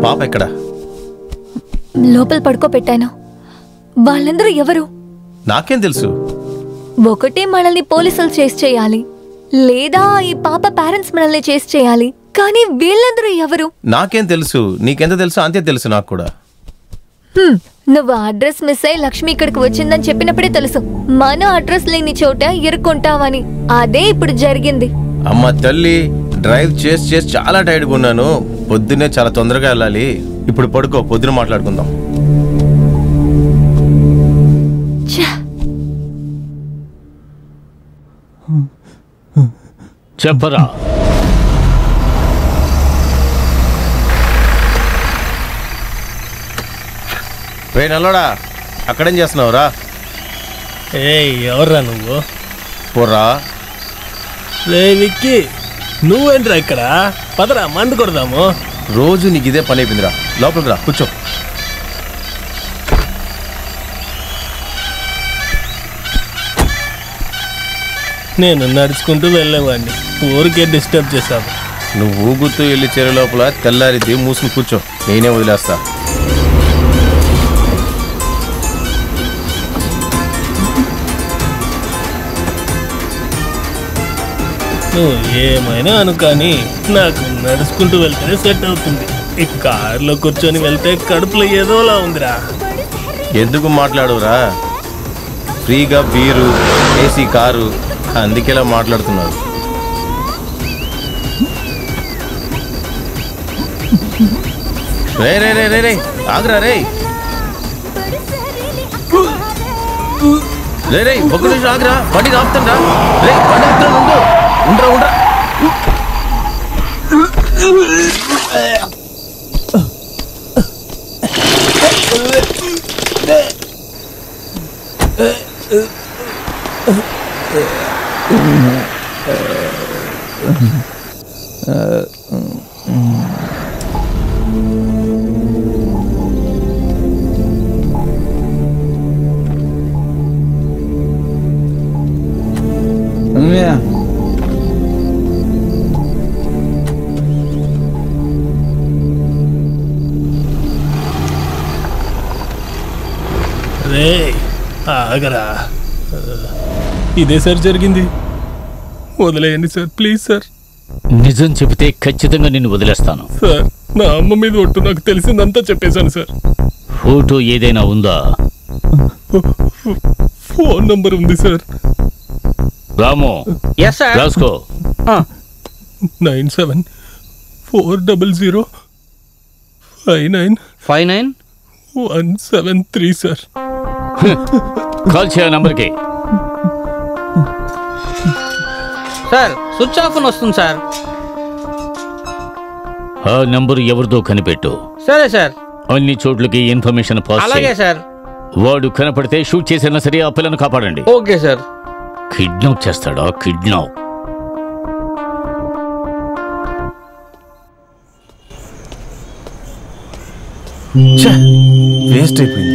పాప ఎక్కడా? లోపల పడుకోబెట్టాను. వాళ్ళందరూ ఎవరు? నాకేం తెలుసు. ఒకటే మనల్ని పోలీసులు చేసి చేయాలి, లేదా ఈ పాప పేరెంట్స్ మనల్ని చేసి చేయాలి. కానీ వీళ్ళందరూ ఎవరు? నాకేం తెలుసు. నీకెంత తెలుసు అంతే తెలుసు నాకు కూడా. నువ్వు అడ్రస్ మిస్ అయి లక్ష్మి ఇక్కడికి వచ్చిందని చెప్పినప్పుడే తెలుసు మన అడ్రస్ లేని చోట ఇరుక్కుంటావని. అదే ఇప్పుడు జరిగింది. అమ్మ తల్లి, డ్రైవ్ చేసి చాలా టైర్డ్గా ఉన్నాను. పొద్దున్నే చాలా తొందరగా వెళ్ళాలి. ఇప్పుడు పడుకో, పొద్దున మాట్లాడుకుందాం. చెప్పరా. రే నల్లోడా, అక్కడేం చేస్తున్నావురా? ఎవర్రా నువ్వు? పోర్రా. రే విక్కీ, నువ్వేంట్రా ఇక్కడ? పదరా మందు కొడదాము. రోజు నీకు ఇదే పని అయిపోయిందిరా. లోపలికి రా, కూర్చో. నేను నడుచుకుంటూ వెళ్ళేవాడిని, ఊరికే డిస్టర్బ్ చేశాను. నువ్వు ఊగుతూ వెళ్ళి చెరు లోపల తెల్లారిద్ది, మూసుకుని కూర్చో, నేనే వదిలేస్తా. నువ్వు ఏమైనా అను, కానీ నాకు నడుచుకుంటూ వెళ్తేనే సెట్ అవుతుంది. ఈ కారులో కూర్చొని వెళ్తే కడుపులో ఏదోలా ఉందిరా. ఎందుకు మాట్లాడురా? ఫ్రీగా బీరు, ఏసీ కారు, అందుకేలా మాట్లాడుతున్నారు. రే రే రే రే రే ఆగ్రా రే రే రే ఒక నిమిషం ఆగ్రా. బండి ఆపుతాండ్రా. రే బండి ఆపుతాను, ఉండరా ఉండరా. రే ఆగరా. ఇదే సార్ జరిగింది, వదిలేయండి సార్, ప్లీజ్ సార్. నిజం చెబితే ఖచ్చితంగా నిన్ను వదిలేస్తాను సార్. నా అమ్మ మీద ఒట్టు, నాకు తెలిసిందంతా చెప్పేశాను సార్. ఫోటో ఏదైనా ఉందా? ఫోన్ నంబర్ ఉంది సార్. రాము, రాసుకో. 97405959 సార్. కాల్ చేయ నంబర్కి. సార్ స్విచ్ ఆఫ్ అని వస్తుంది సార్. ఆ నంబర్ ఎవరిదో కనిపెట్టు. సరే సార్. అన్ని చోట్లకి ఇన్ఫర్మేషన్ పాస్ చేయి. అలాగే సార్. వాడు కనపడితే షూట్ చేసినా సరే ఆ పిల్లను కాపాడండి. Okay sir. కిడ్నాప్ చేస్తాడా? కిడ్నాప్. వేస్ట్ అయిపోయింది.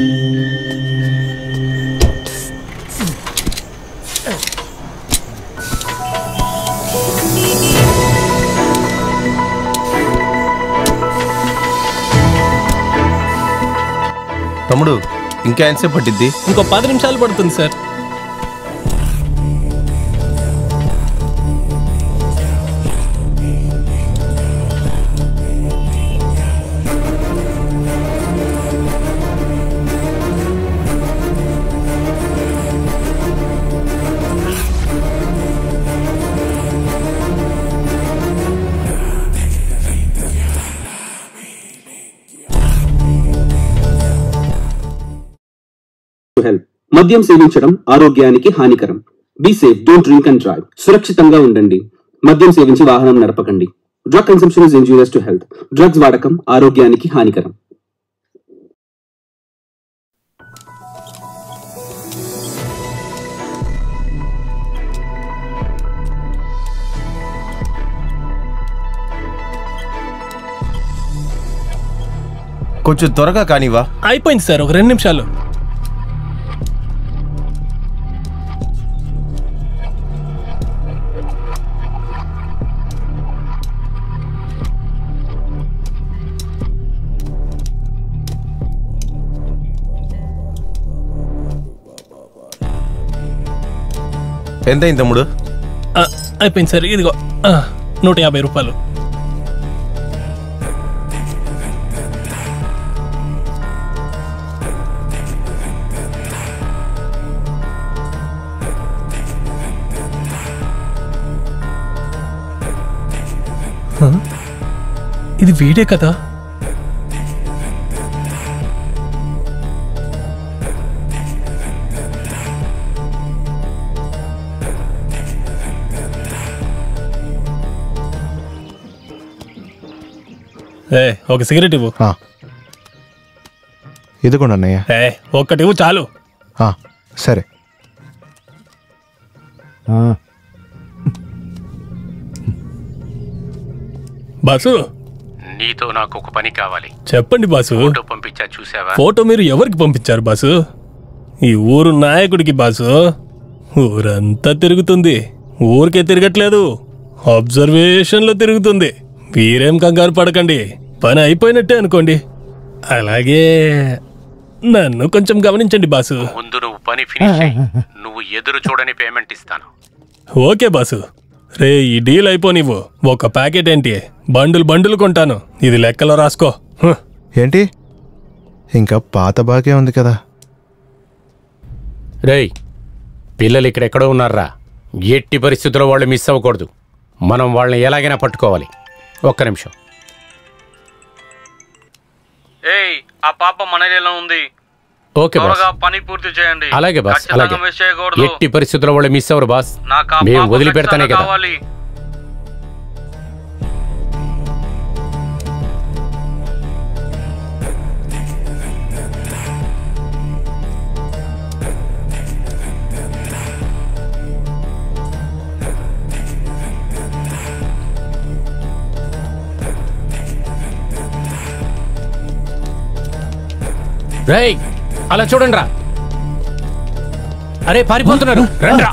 తమ్ముడు, ఇంకా ఎంతసేపు పట్టిద్ది? ఇంకో 10 నిమిషాలు పడుతుంది సార్. మద్యం సేవించడం ఆరోగ్యానికి హానికరం. Be safe, don't drink and drive. సురక్షితంగా ఉండండి, మద్యం సేవించి వాహనం నడపకండి. Drug consumption is injurious to health. Drugs వాడకం ఆరోగ్యానికి హానికరం. కొంచెం త్వరగా కానివా? అయిపోయింది సార్, ఒక 2 నిమిషాలు. ఎంతైంది తమ్ముడు? అయిపోయింది సార్. ఇదిగో 150 రూపాయలు. ఇది వీడే కదా? ఒక సిగరెట్ ఇవ్వు. ఇదిగోండి అన్నయ్య. ఒక్కటి ఇవ్వు చాలు. సరే. బాసు, నీతో నాకు ఒక పని కావాలి. చెప్పండి బాసు. ఫోటో పంపించా, చూసావా? ఫోటో మీరు ఎవరికి పంపించారు బాసు? ఈ ఊరు నాయకుడికి బాసు. ఊరంతా తిరుగుతుంది, ఊరికే తిరగట్లేదు, అబ్జర్వేషన్ లో తిరుగుతుంది. మీరేం కంగారు పడకండి, పని అయిపోయినట్టే అనుకోండి. అలాగే నన్ను కొంచెం గమనించండి బాసు. ముందు నువ్వు పని ఫినిష్ అయ్యి నువ్వు ఎదురు చూడని పేమెంట్ ఇస్తాను. Okay boss. రే, ఈ డీల్ అయిపోనివ్వు. ఒక ప్యాకెట్ ఏంటి, బండులు కొంటాను. ఇది లెక్కలో రాసుకో. ఏంటి, ఇంకా పాత బాకే ఉంది కదా? రేయ్, పిల్లలు ఇక్కడెక్కడో ఉన్నారా? ఎట్టి పరిస్థితుల్లో వాళ్ళు మిస్ అవ్వకూడదు. మనం వాళ్ళని ఎలాగైనా పట్టుకోవాలి. ఒక్క నిమిషం. ఏయ్, ఆ పాప మనదేలో ఉంది. ఓకే బాస్, పని పూర్తి చేయండి. అలాగే బాస్, అలాగే. ఎట్టి పరిస్థితుల్లో వాళ్ళు మిస్ అవ్వరు బాస్. మేము వదిలిపెడతానే కదా. రేయ్, అలా చూడండి రా. అరే, పారిపోతున్నారు, రండ్రా.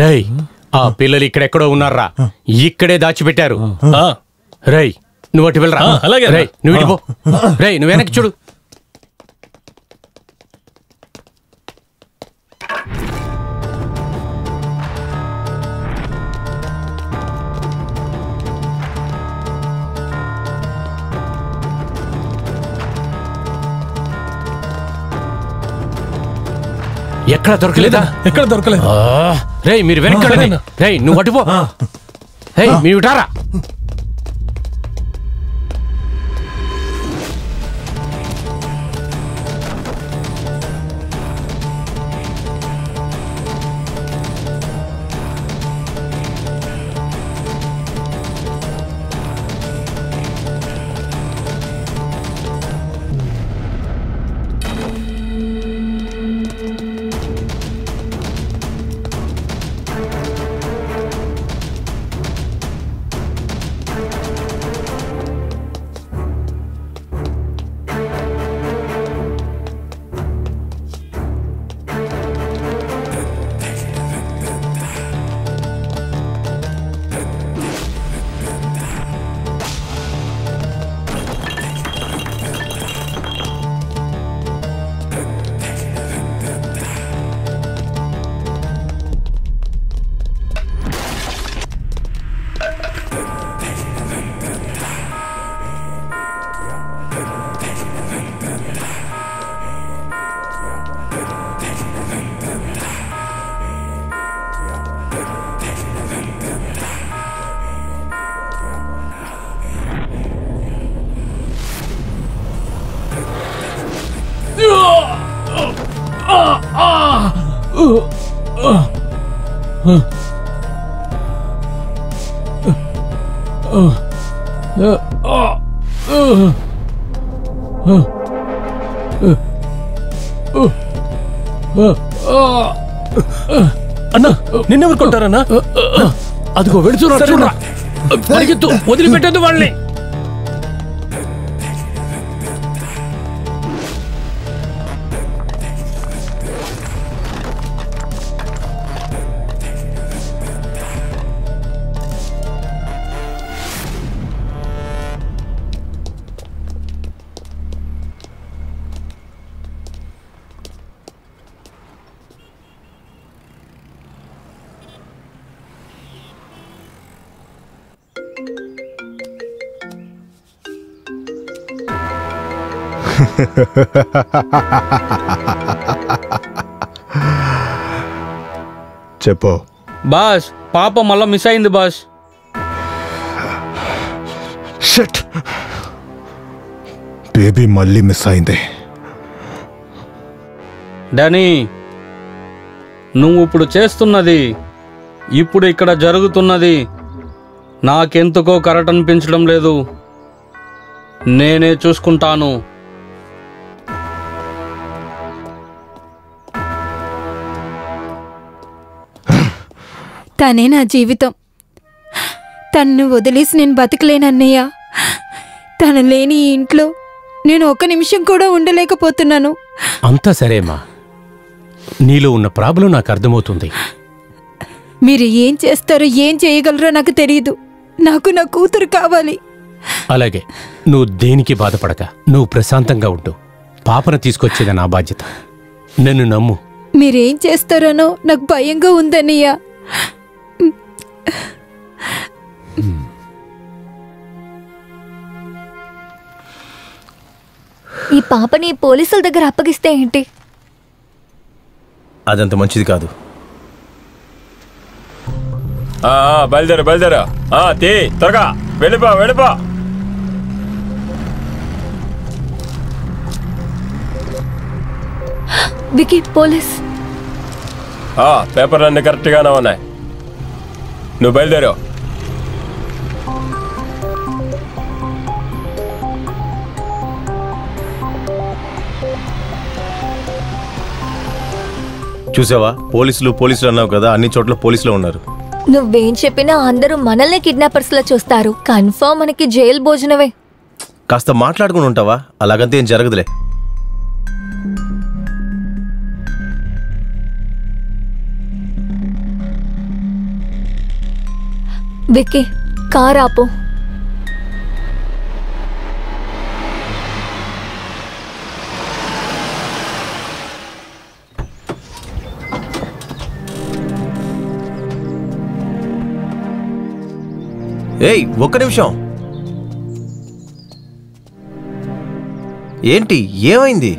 రేయ్, ఆ పిల్లలు ఇక్కడెక్కడో ఉన్నారా? ఇక్కడే దాచిపెట్టారు. రేయ్, నువ్వు అటు వెళ్ళరా. అలాగే. రేయ్, నువ్వు ఇటు పో. రేయ్, నువ్వు వెనక్కి చూడు. ఎక్కడ దొరకలేదా? ఎక్కడ దొరకలేదు. రేయ్, మీరు వెనక్కి. రేయ్, నువ్వు అటుపో. రేయ్, మీరు ఇటారా. అన్నా, నిన్నెవరు కొట్టారన్నా? అదిగో వెళుతున్నా, వదిలిపెట్టద్దు వాళ్ళని. చెప్పు. బాస్ పాప మళ్ళా మిస్ అయింది బాస్. షట్, బేబీ మళ్ళీ మిస్ అయింది. డానీ, నువ్వు ఇప్పుడు చేస్తున్నది, ఇప్పుడు ఇక్కడ జరుగుతున్నది నాకెందుకో కరెక్ట్ అనిపించడం లేదు. నేనే చూసుకుంటాను. తనే నా జీవితం. తన్ను వదిలేసి నేను బతకలేనన్నయ్య. తను లేని ఈ ఇంట్లో నేను ఒక్క నిమిషం కూడా ఉండలేకపోతున్నాను. అంతా సరేమ్మా, నీలో ఉన్న ప్రాబ్లం నాకు అర్థమవుతుంది. మీరు ఏం చేస్తారో ఏం చేయగలరో నాకు తెలియదు. నాకు నా కూతురు కావాలి. అలాగే, నువ్వు దేనికి బాధపడక నువ్వు ప్రశాంతంగా ఉండు. పాపను తీసుకొచ్చేది నా బాధ్యత. నన్ను నమ్ము. మీరేం చేస్తారనో నాకు భయంగా ఉందన్నయ్య. ఈ పాపని పోలీసుల దగ్గర అప్పగిస్తే ఏంటి? అదంత మంచిది కాదు. బయలుదేరు బయలుదేరు. తీ త్వరగా వెళ్ళిపో వెళ్ళిపో. Wiki, police. పేపర్లన్నీ కరెక్ట్గానే ఉన్నాయి. నువ్వు బయలుదేరు. చూసావా, పోలీసులు అన్నావు కదా, అన్ని చోట్ల పోలీసులు ఉన్నారు. నువ్వేం చెప్పినా అందరూ మనల్ని కిడ్నాపర్స్ లా చూస్తారు. కన్ఫర్మ్ మనకి జైలు భోజనమే. కాస్త మాట్లాడుకుని ఉంటావా? అలాగంతే ఏం జరగదులే. విక్కీ, కార్ ఆపు. ఏయ్, ఒక్క నిమిషం. ఏంటి, ఏమైంది?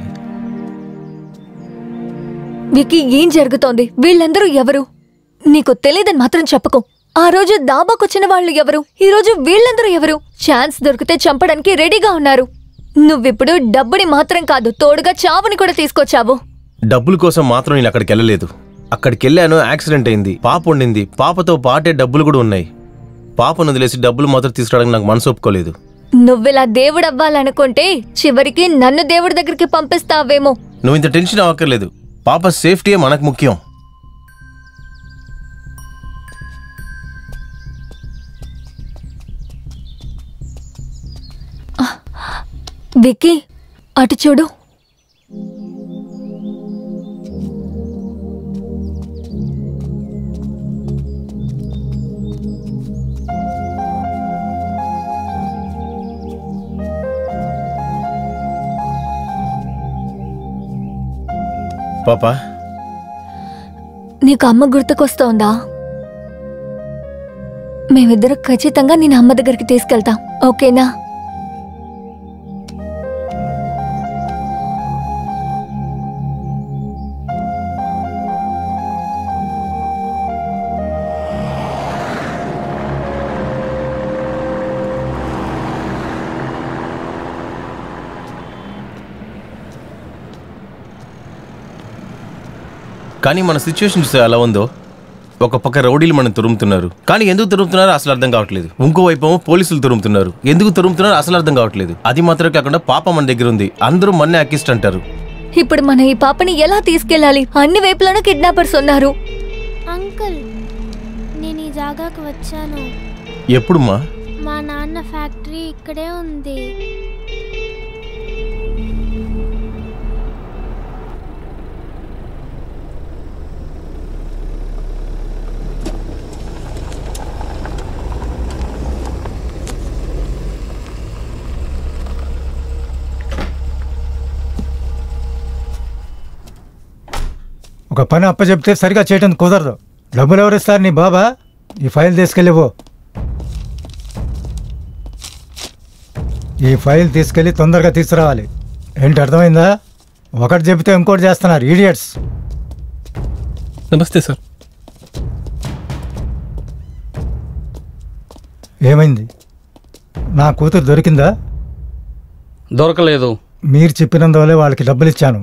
విక్కీ, ఏం జరుగుతోంది? వీళ్ళందరూ ఎవరు? నీకు తెలియదని మాత్రం చెప్పకు. ఆ రోజు దాబాకొచ్చిన వాళ్ళు ఎవరు? ఈ రోజు వీళ్ళందరూ ఎవరు? ఛాన్స్ దొరికితే చంపడానికి రెడీగా ఉన్నారు. నువ్విప్పుడు డబ్బుని మాత్రం కాదు, తోడుగా చావుని కూడా తీసుకొచ్చావు. డబ్బుల కోసం మాత్రం నేను అక్కడికి వెళ్ళలేదు. అక్కడికి వెళ్ళాను, యాక్సిడెంట్ అయింది, పాప ఉండింది. పాపతో పాటే డబ్బులు కూడా ఉన్నాయి. పాపను వదిలేసి డబ్బులు మాత్రం తీసుకురావడానికి నాకు మనసు ఒప్పుకోలేదు. నువ్విలా దేవుడు అవ్వాలనుకుంటే చివరికి నన్ను దేవుడి దగ్గరికి పంపిస్తావేమో. నువ్వు ఇంత టెన్షన్ అవ్వక్కర్లేదు. పాప సేఫ్టీయే మనకు ముఖ్యం. విక్కీ, అటు చూడు. పాపా, నీకు అమ్మ గుర్తుకొస్తోందా? మేమిద్దరం ఖచ్చితంగా నేను అమ్మ దగ్గరికి తీసుకెళ్తాం, ఓకేనా? కానీ మన సిచ్యువేషన్ చూస్తే ఎలా ఉందో. ఒక పక్క రౌడీలు మనం తురుముతున్నారు, కానీ ఎందుకు తురుముతున్నారో అసలు అర్థం కావట్లేదు. ఇంకోవైపు పోలీసులు తురుముతున్నారు, ఎందుకు తురుముతున్నారో అసలు అర్థం కావట్లేదు. అది మాత్రమే కాకుండా పాప మన దగ్గర ఉంది, అందరూ మన్నే అక్కిస్ట్ అంటారు. ఇప్పుడు మనం ఈ పాపని ఎలా తీసుకెళ్ళాలి? అన్ని వైపులను కిడ్నాపర్స్ ఉన్నారు. అంకుల్, నేను ఈ జాగాకు వచ్చాను. ఎప్పుడుమ్మా? మా నాన్న ఫ్యాక్టరీ ఇక్కడే ఉంది. ఒక పని అప్పచెప్తే సరిగా చేయటం కుదరదు. డబ్బులు ఎవరిస్తారు? నీ బాబా? ఈ ఫైల్ తీసుకెళ్ళిపో. ఈ ఫైల్ తీసుకెళ్ళి తొందరగా తీసుకురావాలి. ఏంటి అర్థమైందా? ఒకటి చెబితే ఇంకోటి చేస్తున్నారు ఈడియట్స్. నమస్తే సార్. ఏమైంది? నా కూతురు దొరికిందా? దొరకలేదు. మీరు చెప్పినందువల్లే వాళ్ళకి డబ్బులు ఇచ్చాను.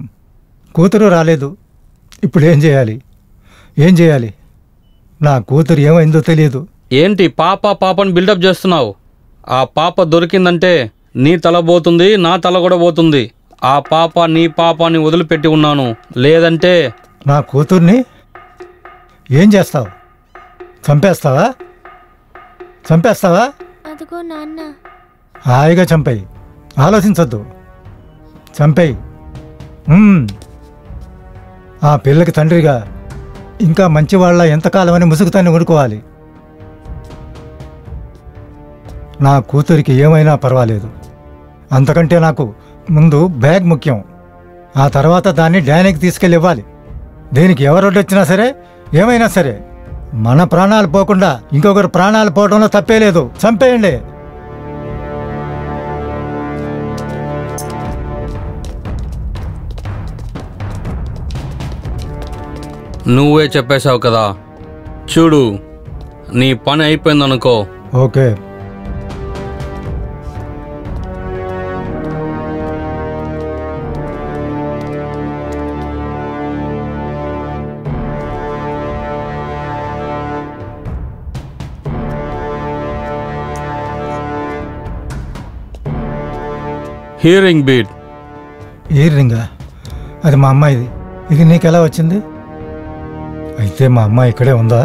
కూతురు రాలేదు. ఇప్పుడు ఏం చేయాలి? ఏం చేయాలి? నా కూతురు ఏమైందో తెలియదు. ఏంటి పాపని బిల్డప్ చేస్తున్నావు? ఆ పాప దొరికిందంటే నీ తల పోతుంది, నా తల కూడా పోతుంది. ఆ పాప నీ పాపాని వదిలిపెట్టి ఉన్నాను. లేదంటే నా కూతుర్ని ఏం చేస్తావు? చంపేస్తావా? చంపేస్తావా? అదిగో నాన్న. హాయిగా చంపేయి, ఆలోచించొద్దు. చంపేయి. ఆ పిల్లకి తండ్రిగా ఇంకా మంచివాళ్ళ ఎంతకాలమని ముసుగుతాన్ని ఊరుకోవాలి. నా కూతురికి ఏమైనా పర్వాలేదు. అంతకంటే నాకు ముందు బ్యాగ్ ముఖ్యం. ఆ తర్వాత దాన్ని డ్యానికి తీసుకెళ్ళి ఇవ్వాలి. దీనికి ఎవరొడ్డొచ్చినా సరే, ఏమైనా సరే, మన ప్రాణాలు పోకుండా ఇంకొకరు ప్రాణాలు పోవడంలో తప్పే లేదు. చంపేయండి. నువ్వే చెప్పేశావు కదా. చూడు, నీ పని అయిపోయిందనుకో. ఓకే. Hearing beat. ఇయర్ రింగా? అది మా అమ్మాయిది. ఇది నీకెలా వచ్చింది? అయితే మా అమ్మాయి ఇక్కడే ఉందా?